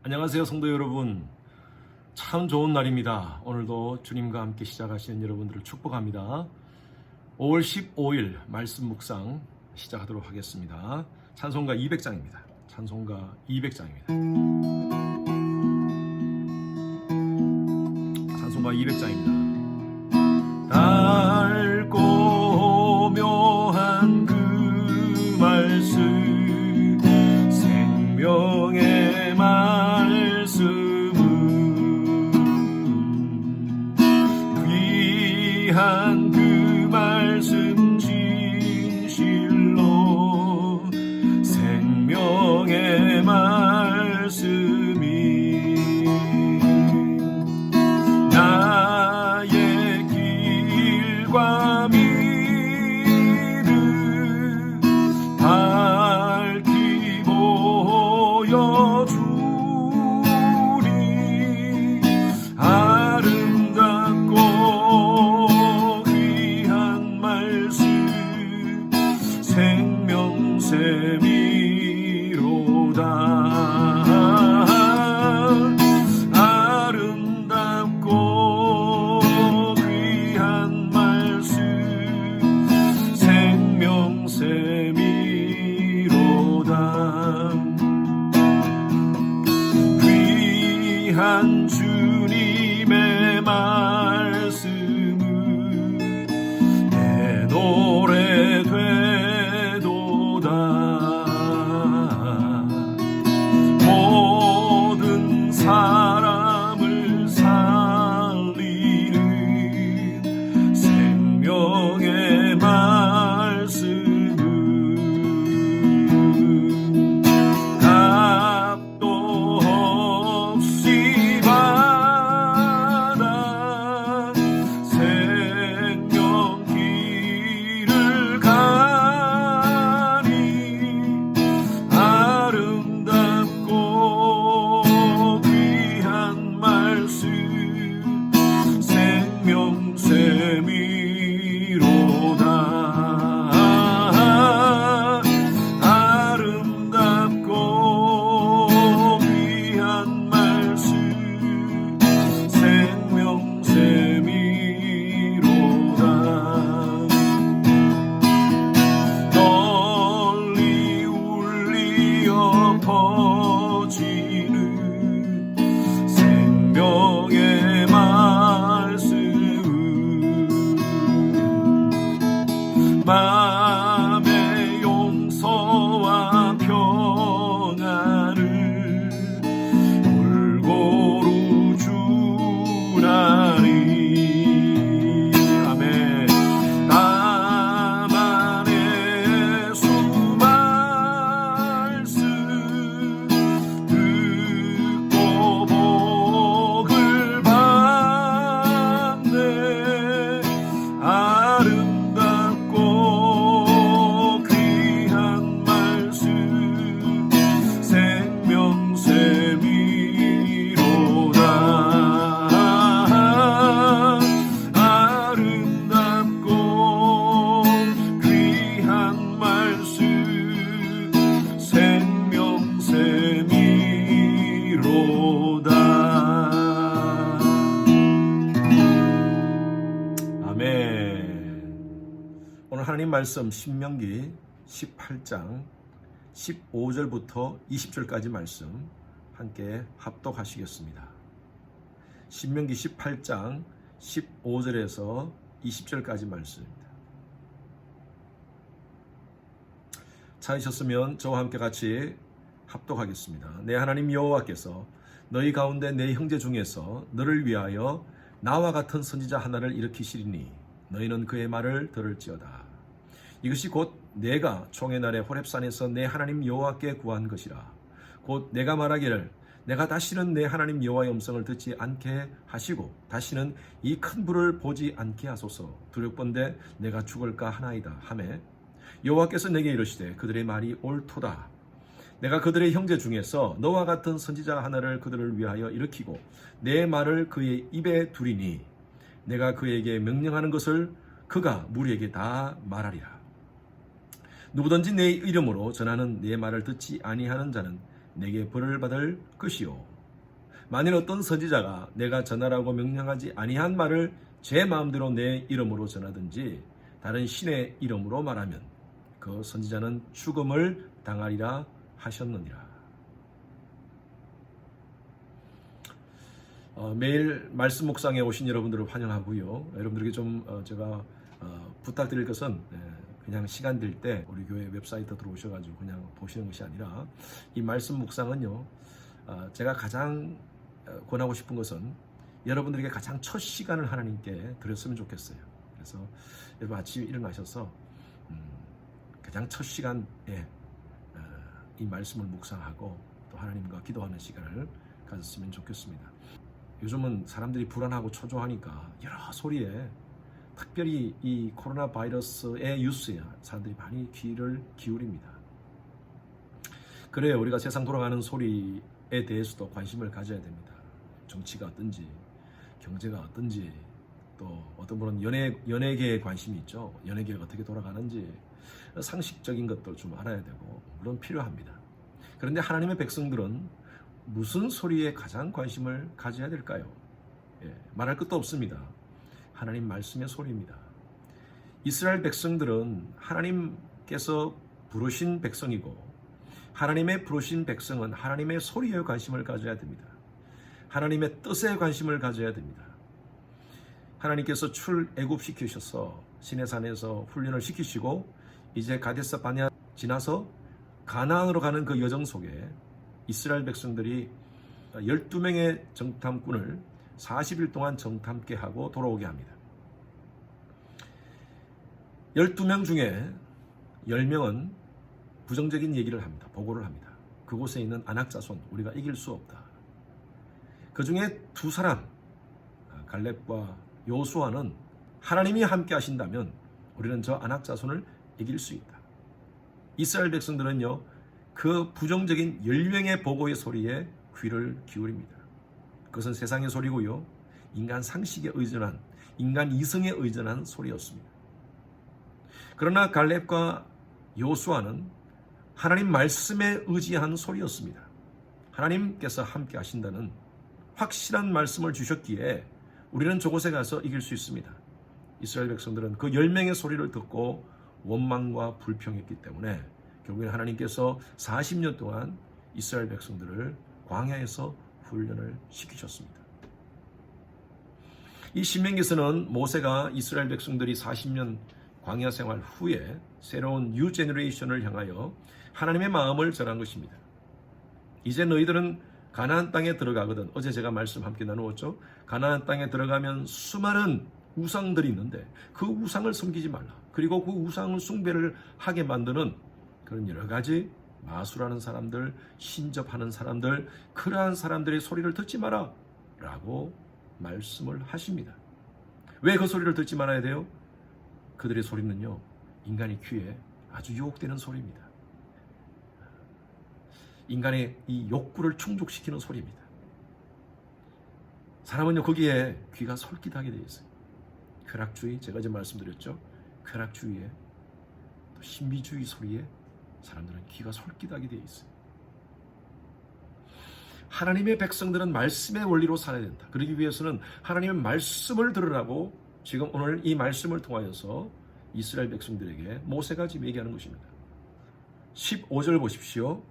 안녕하세요, 성도 여러분. 참 좋은 날입니다. 오늘도 주님과 함께 시작하시는 여러분들을 축복합니다. 5월 15일 말씀 묵상 시작하도록 하겠습니다. 찬송가 200장입니다. 찬송가 200장입니다. 찬송가 200장입니다. 달고 묘한 그 말씀, 생명의 말씀은 귀한 그 말씀 진실로 생명의 말씀이 나의 길과 미를 밝히 보여주리. 아름답고 귀한 말씀 생명샘이로다. 아름답고 귀한 말씀 생명샘이로다. 귀한 주님의 말씀은 내 노래 되도다. 모든 사람을 살리는 생명의 말씀은 값도 없이 받아 생명 길을 가니. 아름답고 귀한 말씀 생명샘이로다. 아름답고 귀한 말씀 생명샘이로다. 널리 울리어 퍼지는 생명의 말씀, 마음의 용서와 평안을 골고루 주나니. 아멘. 나만의 수 말씀 듣고 복을 받네. 아름답고 귀한 말씀 생명샘이로다. 아름답고 귀한 말씀 생명샘이로다. 아멘. 오늘 하나님 말씀 신명기 18장 15절부터 20절까지 말씀 함께 합독하시겠습니다. 신명기 18장 15절에서 20절까지 말씀입니다. 찾으셨으면 저와 함께 같이 합독하겠습니다. 내 하나님 여호와께서 너희 가운데 내 형제 중에서 너를 위하여 나와 같은 선지자 하나를 일으키시리니 너희는 그의 말을 들을지어다. 이것이 곧 내가 총회 날에 호렙산에서 내 하나님 여호와께 구한 것이라. 곧 내가 말하기를 내가 다시는 내 하나님 여호와의 음성을 듣지 않게 하시고 다시는 이 큰 불을 보지 않게 하소서. 두렵건대 내가 죽을까 하나이다 하매 여호와께서 내게 이르시되 그들의 말이 옳도다. 내가 그들의 형제 중에서 너와 같은 선지자 하나를 그들을 위하여 일으키고 내 말을 그의 입에 두리니 내가 그에게 명령하는 것을 그가 무리에게 다 말하리라. 누구든지 내 이름으로 전하는 내 말을 듣지 아니하는 자는 내게 벌을 받을 것이요 만일 어떤 선지자가 내가 전하라고 명령하지 아니한 말을 제 마음대로 내 이름으로 전하든지 다른 신의 이름으로 말하면 그 선지자는 죽음을 당하리라 하셨느니라. 매일 말씀 묵상에 오신 여러분들을 환영하고요. 여러분들에게 좀 제가 부탁드릴 것은 그냥 시간 될 때 우리 교회 웹사이트 들어오셔가지고 그냥 보시는 것이 아니라 이 말씀 묵상은요, 제가 가장 권하고 싶은 것은 여러분들에게 가장 첫 시간을 하나님께 드렸으면 좋겠어요. 그래서 여러분 아침에 일어나셔서 가장 첫 시간에 이 말씀을 묵상하고 또 하나님과 기도하는 시간을 가졌으면 좋겠습니다. 요즘은 사람들이 불안하고 초조하니까 여러 소리에, 특별히 이 코로나 바이러스의 뉴스에 사람들이 많이 귀를 기울입니다. 그래요, 우리가 세상 돌아가는 소리에 대해서도 관심을 가져야 됩니다. 정치가 어떤지, 경제가 어떤지, 또 어떤 분은 연예계에 관심이 있죠. 연예계가 어떻게 돌아가는지 상식적인 것도 좀 알아야 되고 물론 필요합니다. 그런데 하나님의 백성들은 무슨 소리에 가장 관심을 가져야 될까요? 말할 것도 없습니다. 하나님 말씀의 소리입니다. 이스라엘 백성들은 하나님께서 부르신 백성이고, 하나님의 부르신 백성은 하나님의 소리에 관심을 가져야 됩니다. 하나님의 뜻에 관심을 가져야 됩니다. 하나님께서 출애굽시키셔서 시내산에서 훈련을 시키시고 이제 가데스 바네아 지나서 가나안으로 가는 그 여정 속에 이스라엘 백성들이 12명의 정탐꾼을 40일 동안 정탐케 하고 돌아오게 합니다. 12명 중에 10명은 부정적인 얘기를 합니다. 보고를 합니다. 그곳에 있는 아낙자손, 우리가 이길 수 없다. 그 중에 두 사람, 갈렙과 요수아는 하나님이 함께 하신다면 우리는 저 아낙자손을 이길 수 있다. 이스라엘 백성들은요, 그 부정적인 10명의 보고의 소리에 귀를 기울입니다. 그것은 세상의 소리고요, 인간 상식에 의존한, 인간 이성에 의존한 소리였습니다. 그러나 갈렙과 요수아는 하나님 말씀에 의지한 소리였습니다. 하나님께서 함께 하신다는 확실한 말씀을 주셨기에 우리는 저곳에 가서 이길 수 있습니다. 이스라엘 백성들은 그 10명의 소리를 듣고 원망과 불평했기 때문에 결국엔 하나님께서 40년 동안 이스라엘 백성들을 광야에서 훈련을 시키셨습니다. 이 신명기서는 모세가 이스라엘 백성들이 40년 광야 생활 후에 새로운 뉴 제너레이션을 향하여 하나님의 마음을 전한 것입니다. 이제 너희들은 가나안 땅에 들어가거든. 어제 제가 말씀 함께 나누었죠. 가나안 땅에 들어가면 수많은 우상들이 있는데 그 우상을 섬기지 말라. 그리고 그 우상을 숭배를 하게 만드는 그런 여러 가지 마술하는 사람들, 신접하는 사람들, 그러한 사람들의 소리를 듣지 마라 라고 말씀을 하십니다. 왜 그 소리를 듣지 말아야 돼요? 그들의 소리는요, 인간의 귀에 아주 유혹되는 소리입니다. 인간의 이 욕구를 충족시키는 소리입니다. 사람은요, 거기에 귀가 솔깃하게 되어 있어요. 쾌락주의, 제가 이제 말씀드렸죠. 쾌락주의에, 또 신비주의 소리에 사람들은 귀가 솔깃하게 되어 있어요. 하나님의 백성들은 말씀의 원리로 살아야 된다. 그러기 위해서는 하나님의 말씀을 들으라고 지금 오늘 이 말씀을 통하여서 이스라엘 백성들에게 모세가 지금 얘기하는 것입니다. 15절 보십시오.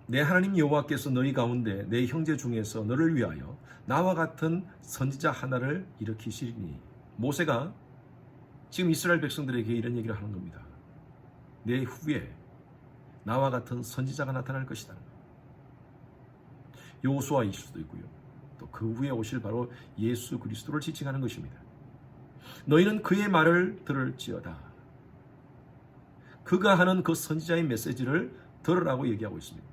내 하나님 여호와께서 너희 가운데 내 형제 중에서 너를 위하여 나와 같은 선지자 하나를 일으키시리니. 모세가 지금 이스라엘 백성들에게 이런 얘기를 하는 겁니다. 내 후에 나와 같은 선지자가 나타날 것이다. 여호수아일 수도 있고요. 또 그 후에 오실 바로 예수 그리스도를 지칭하는 것입니다. 너희는 그의 말을 들을지어다. 그가 하는 그 선지자의 메시지를 들으라고 얘기하고 있습니다.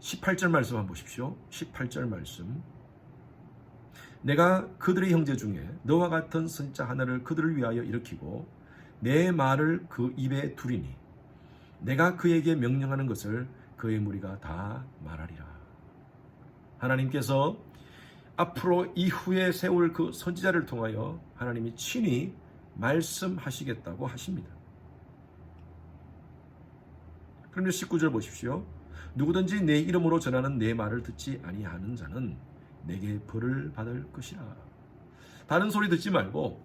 18절 말씀 한번 보십시오. 18절 말씀. 내가 그들의 형제 중에 너와 같은 선지자 하나를 그들을 위하여 일으키고 내 말을 그 입에 두리니 내가 그에게 명령하는 것을 그의 무리가 다 말하리라. 하나님께서 앞으로 이후에 세울 그 선지자를 통하여 하나님이 친히 말씀하시겠다고 하십니다. 그런데 19절 보십시오. 누구든지 내 이름으로 전하는 내 말을 듣지 아니하는 자는 내게 벌을 받을 것이라. 다른 소리 듣지 말고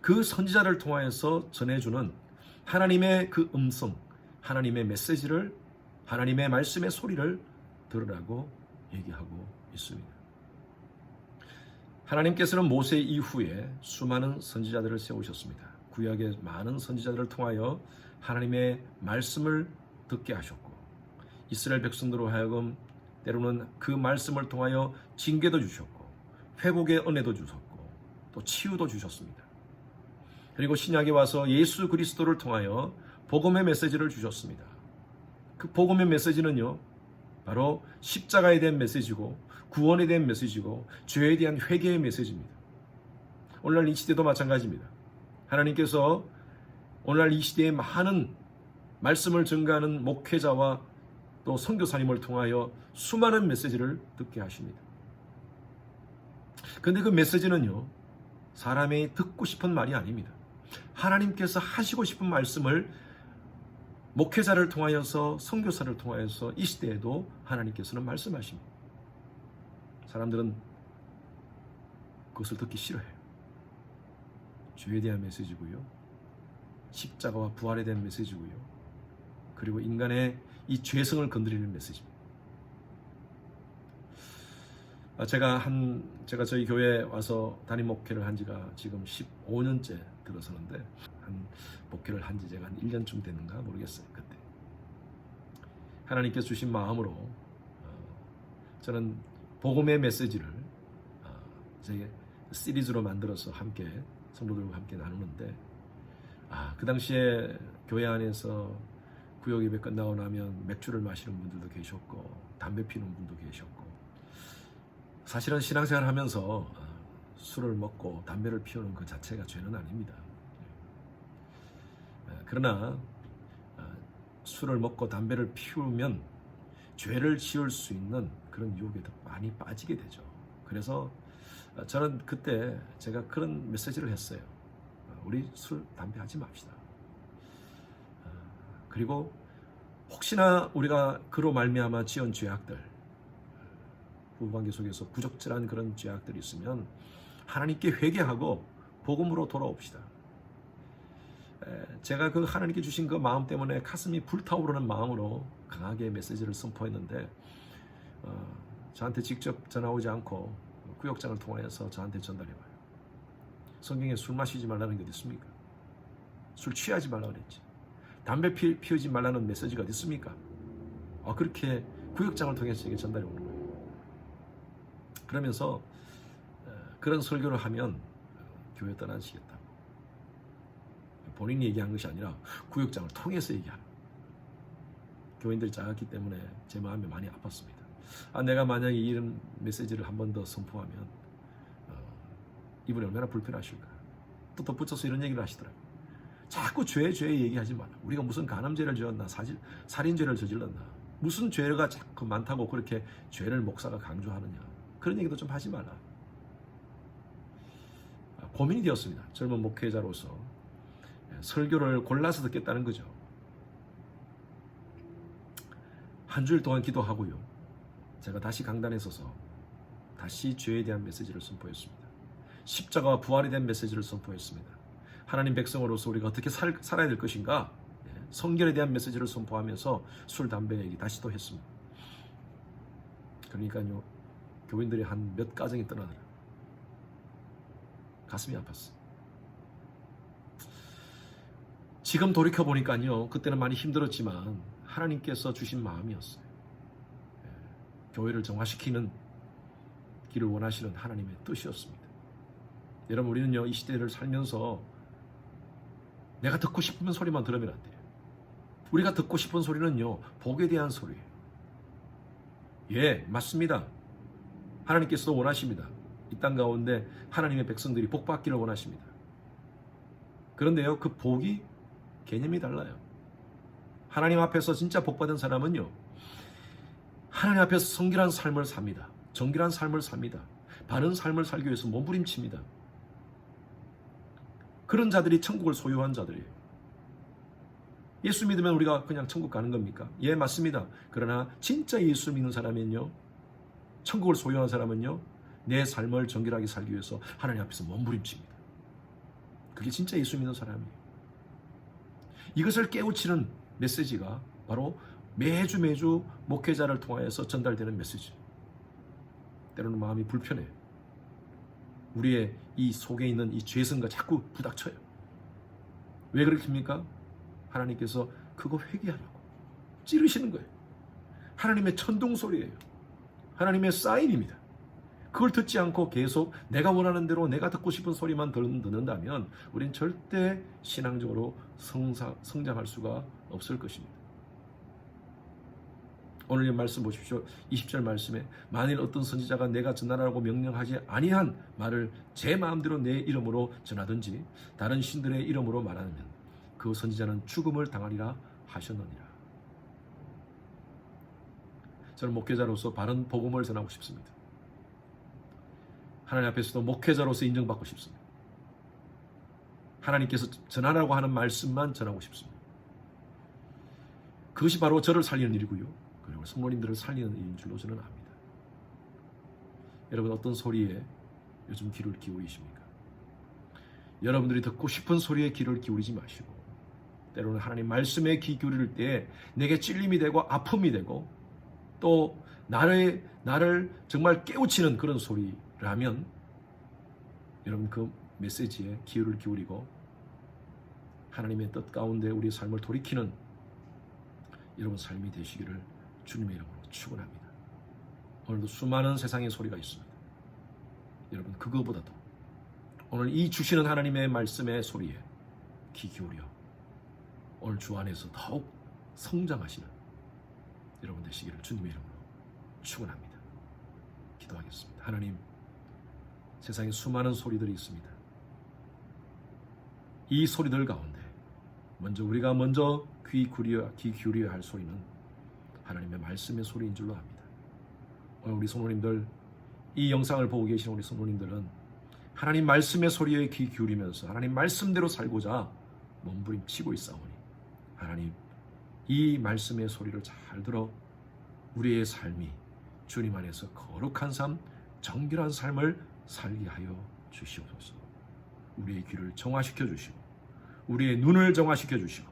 그 선지자를 통하여서 전해주는 하나님의 그 음성, 하나님의 메시지를, 하나님의 말씀의 소리를 들으라고 얘기하고 있습니다. 하나님께서는 모세 이후에 수많은 선지자들을 세우셨습니다. 구약의 많은 선지자들을 통하여 하나님의 말씀을 듣게 하셨고, 이스라엘 백성들로 하여금 때로는 그 말씀을 통하여 징계도 주셨고, 회복의 은혜도 주셨고, 또 치유도 주셨습니다. 그리고 신약에 와서 예수 그리스도를 통하여 복음의 메시지를 주셨습니다. 그 복음의 메시지는요, 바로 십자가에 대한 메시지고, 구원에 대한 메시지고, 죄에 대한 회개의 메시지입니다. 오늘날 이 시대도 마찬가지입니다. 하나님께서 오늘날 이 시대에 많은 말씀을 전가하는 목회자와 또 선교사님을 통하여 수많은 메시지를 듣게 하십니다. 그런데 그 메시지는요, 사람이 듣고 싶은 말이 아닙니다. 하나님께서 하시고 싶은 말씀을 목회자를 통하여서, 선교사를 통하여서 이 시대에도 하나님께서는 말씀하십니다. 사람들은 그것을 듣기 싫어해요. 죄에 대한 메시지고요, 십자가와 부활에 대한 메시지고요, 그리고 인간의 이 죄성을 건드리는 메시지입니다. 제가 저희 교회에 와서 담임 목회를 한 지가 지금 15년째 들어서는데, 한 목회를 한 지 제가 한 1년쯤 됐는가 모르겠어요. 그때 하나님께서 주신 마음으로 저는 복음의 메시지를 제 시리즈로 만들어서 함께 성도들과 함께 나누는데, 그 당시에 교회 안에서 구역 예배 끝나고 나면 맥주를 마시는 분들도 계셨고, 담배 피우는 분도 계셨고, 사실은 신앙생활을 하면서 술을 먹고 담배를 피우는 그 자체가 죄는 아닙니다. 그러나 술을 먹고 담배를 피우면 죄를 지을 수 있는 그런 유혹에 더 많이 빠지게 되죠. 그래서 저는 그때 제가 그런 메시지를 했어요. 우리 술, 담배 하지 맙시다. 그리고 혹시나 우리가 그로 말미암아 지은 죄악들, 후반기 속에서 부적절한 그런 죄악들이 있으면 하나님께 회개하고 복음으로 돌아옵시다. 제가 그 하나님께 주신 그 마음 때문에 가슴이 불타오르는 마음으로 강하게 메시지를 선포했는데, 저한테 직접 전화 오지 않고 구역장을 통하여서 저한테 전달해봐요. 성경에 술 마시지 말라는 게 어디 있습니까? 술 취하지 말라 그랬지. 담배 피우지 말라는 메시지가 어디 있습니까? 그렇게 구역장을 통해서 이게 전달이 오는 거예요. 그러면서 그런 설교를 하면 교회 떠나시겠다. 본인이 얘기한 것이 아니라 구역장을 통해서 얘기하는. 교인들이 작았기 때문에 제 마음이 많이 아팠습니다. 내가 만약에 이런 메시지를 한 번 더 선포하면 이분이 얼마나 불편하실까. 또 덧붙여서 이런 얘기를 하시더라고요. 자꾸 죄 얘기하지 마라. 우리가 무슨 간음죄를 지었나, 살인죄를 저질렀나, 무슨 죄가 자꾸 많다고 그렇게 죄를 목사가 강조하느냐, 그런 얘기도 좀 하지 말라. 고민이 되었습니다. 젊은 목회자로서 설교를 골라서 듣겠다는 거죠. 한 주일 동안 기도하고요, 제가 다시 강단에 서서 다시 죄에 대한 메시지를 선포했습니다. 십자가와 부활에 대한 메시지를 선포했습니다. 하나님 백성으로서 우리가 어떻게 살아야 될 것인가, 성결에 대한 메시지를 선포하면서 술, 담배 얘기 다시 또 했습니다. 그러니까요, 교인들이 한 몇 가정이 떠나더라고요. 가슴이 아팠어. 지금 돌이켜보니까요, 그때는 많이 힘들었지만 하나님께서 주신 마음이었어요. 교회를 정화시키는 길을 원하시는 하나님의 뜻이었습니다. 여러분, 우리는요, 이 시대를 살면서 내가 듣고 싶은 소리만 들으면 안 돼요. 우리가 듣고 싶은 소리는요, 복에 대한 소리예요. 맞습니다. 하나님께서도 원하십니다. 이 땅 가운데 하나님의 백성들이 복 받기를 원하십니다. 그런데요, 그 복이 개념이 달라요. 하나님 앞에서 진짜 복 받은 사람은요, 하나님 앞에서 성결한 삶을 삽니다. 정결한 삶을 삽니다. 바른 삶을 살기 위해서 몸부림칩니다. 그런 자들이 천국을 소유한 자들이에요. 예수 믿으면 우리가 그냥 천국 가는 겁니까? 예, 맞습니다. 그러나 진짜 예수 믿는 사람은요, 천국을 소유한 사람은요, 내 삶을 정결하게 살기 위해서 하나님 앞에서 몸부림칩니다. 그게 진짜 예수 믿는 사람이에요. 이것을 깨우치는 메시지가 바로 매주 목회자를 통하여서 전달되는 메시지. 때로는 마음이 불편해요. 우리의 이 속에 있는 이 죄성과 자꾸 부닥쳐요. 왜 그렇습니까? 하나님께서 그거 회개하라고 찌르시는 거예요. 하나님의 천둥 소리예요. 하나님의 사인입니다. 그걸 듣지 않고 계속 내가 원하는 대로 내가 듣고 싶은 소리만 듣는다면 우린 절대 신앙적으로 성장할 수가 없을 것입니다. 오늘 이 말씀 보십시오. 20절 말씀에 만일 어떤 선지자가 내가 전하라고 명령하지 아니한 말을 제 마음대로 내 이름으로 전하든지 다른 신들의 이름으로 말하면 그 선지자는 죽음을 당하리라 하셨느니라. 저는 목회자로서 바른 복음을 전하고 싶습니다. 하나님 앞에서도 목회자로서 인정받고 싶습니다. 하나님께서 전하라고 하는 말씀만 전하고 싶습니다. 그것이 바로 저를 살리는 일이고요. 그리고 성도님들을 살리는 일인 줄로 저는 압니다. 여러분 어떤 소리에 요즘 귀를 기울이십니까? 여러분들이 듣고 싶은 소리에 귀를 기울이지 마시고 때로는 하나님 말씀에 귀 기울일 때 내게 찔림이 되고 아픔이 되고 또 나를 정말 깨우치는 그런 소리라면 여러분 그 메시지에 귀를 기울이고 하나님의 뜻 가운데 우리의 삶을 돌이키는 여러분 삶이 되시기를 주님의 이름으로 축원합니다. 오늘도 수많은 세상의 소리가 있습니다. 여러분 그거보다도 오늘 이 주시는 하나님의 말씀의 소리에 귀 기울여 오늘 주 안에서 더욱 성장하시는 여러분 되시기를 주님의 이름으로 축원합니다. 기도하겠습니다. 하나님, 세상에 수많은 소리들이 있습니다. 이 소리들 가운데 우리가 먼저 귀 기울여야 할 소리는 하나님의 말씀의 소리인 줄로 압니다. 오늘 우리 성도님들, 이 영상을 보고 계신 우리 성도님들은 하나님 말씀의 소리에 귀 기울이면서 하나님 말씀대로 살고자 몸부림치고 있사오니 하나님 이 말씀의 소리를 잘 들어 우리의 삶이 주님 안에서 거룩한 삶, 정결한 삶을 살게 하여 주시옵소서. 우리의 귀를 정화시켜 주시고 우리의 눈을 정화시켜 주시고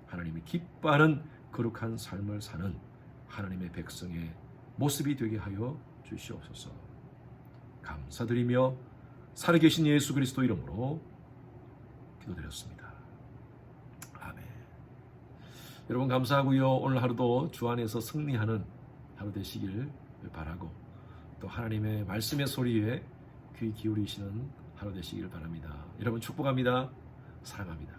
하나님이 기뻐하는 거룩한 삶을 사는 하나님의 백성의 모습이 되게 하여 주시옵소서. 감사드리며 살아계신 예수 그리스도 이름으로 기도드렸습니다. 아멘. 여러분 감사하고요. 오늘 하루도 주 안에서 승리하는 하루 되시길 바라고 또 하나님의 말씀의 소리에 귀 기울이시는 하루 되시길 바랍니다. 여러분 축복합니다. 사랑합니다.